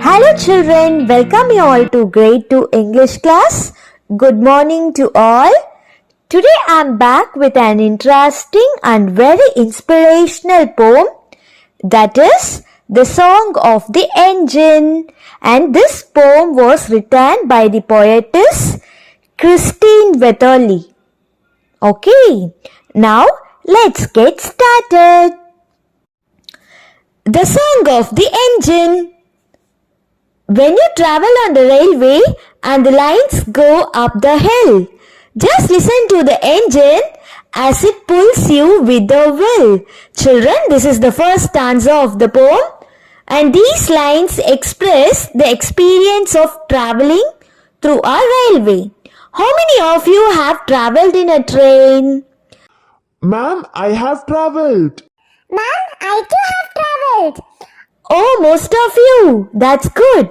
Hello children, welcome you all to grade 2 English class. Good morning to all. Today I am back with an interesting and very inspirational poem, that is The Song of the Engine, and this poem was written by the poetess Christine Wetherly. Okay, now let's get started. The Song of the Engine. When you travel on the railway and the lines go up the hill, just listen to the engine as it pulls you with the will. Children, this is the first stanza of the poem, and these lines express the experience of traveling through a railway. How many of you have traveled in a train? Ma'am, I have traveled. Ma'am, I too have traveled. Oh, most of you. That's good.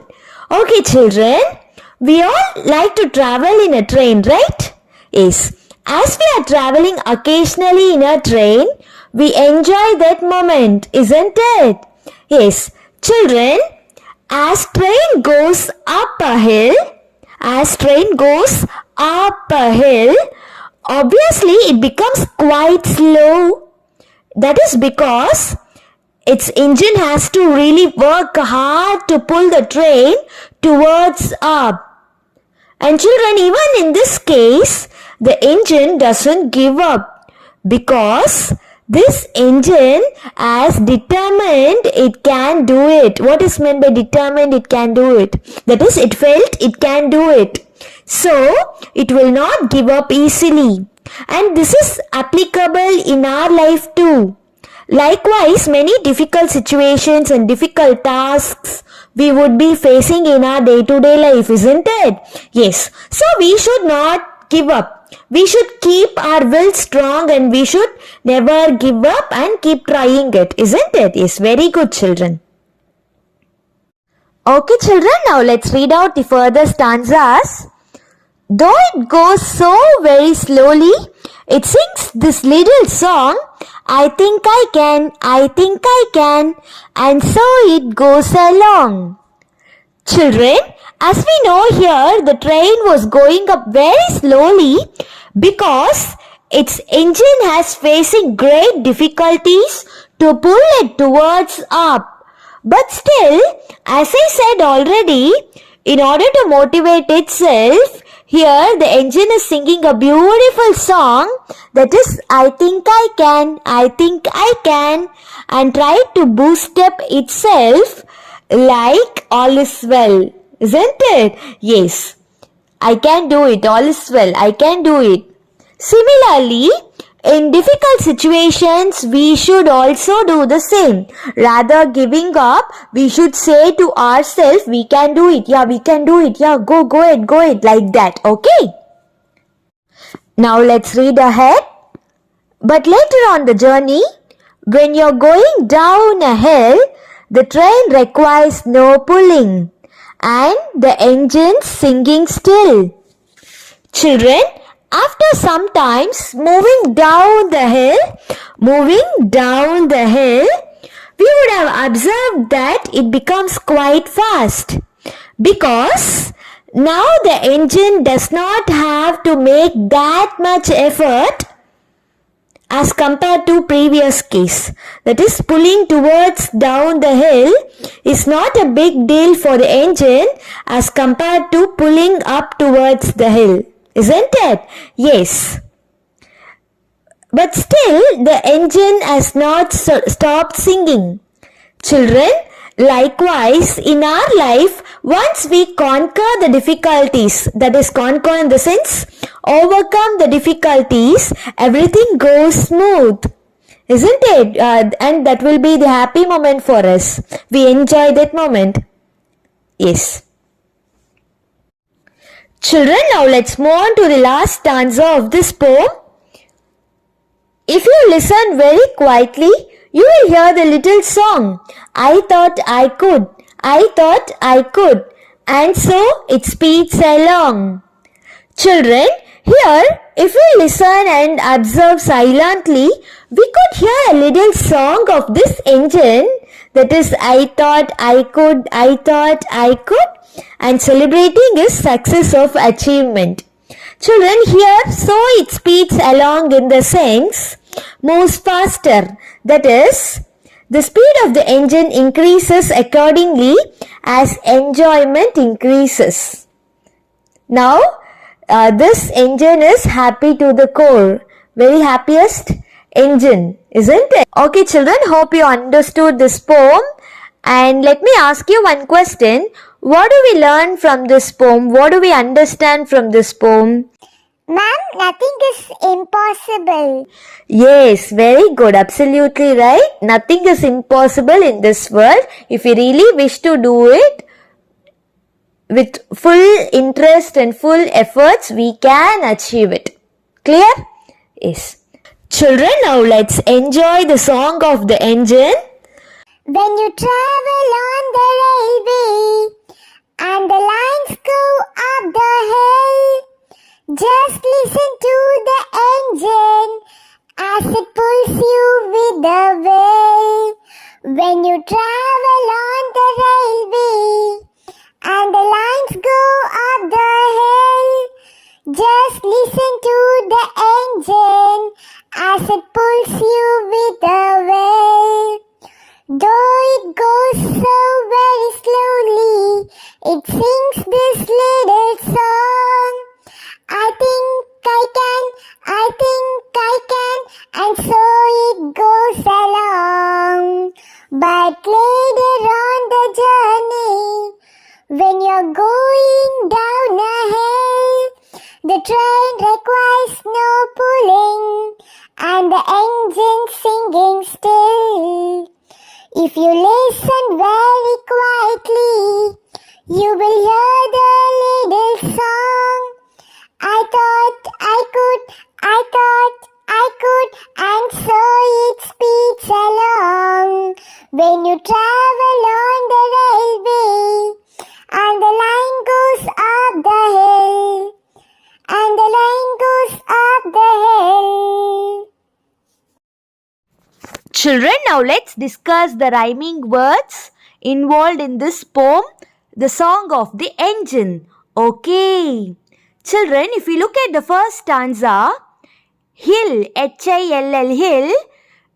Okay, children. We all like to travel in a train, right? Yes. As we are traveling occasionally in a train, we enjoy that moment, isn't it? Yes. Children, as train goes up a hill, obviously it becomes quite slow. That is because its engine has to really work hard to pull the train towards up. And children, even in this case, the engine doesn't give up because this engine has determined it can do it. What is meant by determined it can do it? That is, it felt it can do it. So, it will not give up easily. And this is applicable in our life too. Likewise, many difficult situations and difficult tasks we would be facing in our day-to-day life, isn't it? Yes. So we should not give up. We should keep our will strong and we should never give up and keep trying it, isn't it? Yes, very good children. Okay children, now let's read out the further stanzas. Though it goes so very slowly, it sings this little song, I think I can, and so it goes along. Children, as we know here, the train was going up very slowly because its engine has facing great difficulties to pull it towards up. But still, as I said already, in order to motivate itself, here the engine is singing a beautiful song, that is I think I can, and try to boost up itself like all is well, isn't it? Yes, I can do it, all is well, I can do it. Similarly, in difficult situations, we should also do the same. Rather giving up, we should say to ourselves, we can do it, yeah, we can do it, yeah, go it, like that, okay? Now let's read ahead. But later on the journey, when you're going down a hill, the train requires no pulling and the engine's singing still. Children, after some times moving down the hill, we would have observed that it becomes quite fast because now the engine does not have to make that much effort as compared to previous case. That is, pulling towards down the hill is not a big deal for the engine as compared to pulling up towards the hill. Isn't it? Yes. But still, the engine has not stopped singing. Children, likewise, in our life, once we conquer the difficulties, that is, conquer in the sense, overcome the difficulties, everything goes smooth. Isn't it? And that will be the happy moment for us. We enjoy that moment. Yes. Children, now let's move on to the last stanza of this poem. If you listen very quietly, you will hear the little song, I thought I could, and so it speeds along. Children, here, if we listen and observe silently, we could hear a little song of this engine, That is, I thought I could, and celebrating is success of achievement. Children, here, so it speeds along in the sense, moves faster. That is, the speed of the engine increases accordingly as enjoyment increases. Now, this engine is happy to the core. Very happiest engine, isn't it? Okay, children, hope you understood this poem. And let me ask you one question. What do we learn from this poem? What do we understand from this poem? Ma'am, nothing is impossible. Yes, very good. Absolutely right. Nothing is impossible in this world. If we really wish to do it with full interest and full efforts, we can achieve it. Clear? Yes. Children, now let's enjoy the song of the engine. When you travel on the railway and the lines go up the hill, just listen to the engine as it pulls you with the will. When you travel on the railway and the lines go up the hill, just listen to the engine as it pulls you with the will. Though it goes so very slowly, it sings this little song. I think I can, and so it goes along. But later on the journey, when you're going down a hill, the train requires no pulling, and the engine singing still. If you listen very quietly, you will hear the little song. I thought I could, and so it speeds along. When you travel on the railway, and the line goes up the hill, and the line goes up the hill. Children, now let's discuss the rhyming words involved in this poem, the song of the engine. Okay. Children, if you look at the first stanza, hill, H-I-L-L, hill,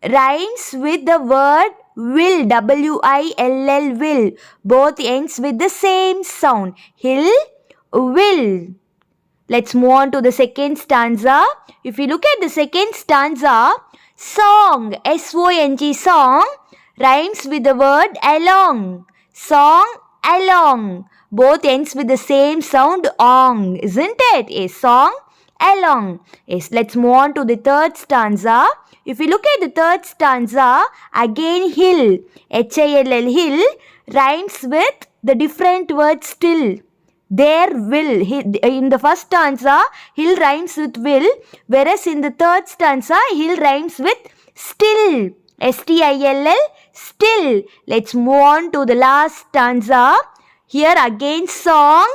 rhymes with the word will, W-I-L-L, will. Both ends with the same sound. Hill, will. Let's move on to the second stanza. If you look at the second stanza, song, S-O-N-G, song, rhymes with the word along. Song, along. Both ends with the same sound, ong, isn't it? A song, along. Yes, let's move on to the third stanza. If you look at the third stanza, again hill, H-I-L-L, hill, rhymes with the different word still. There will. In the first stanza, hill rhymes with will, whereas in the third stanza, hill rhymes with still. S-T-I-L-L, still. Let's move on to the last stanza. Here again song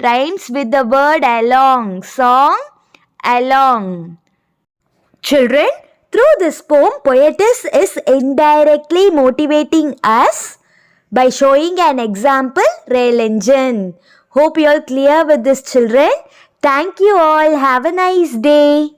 rhymes with the word along. Song, along. Children, through this poem, poetess is indirectly motivating us by showing an example rail engine. Hope you are clear with this, children. Thank you all. Have a nice day.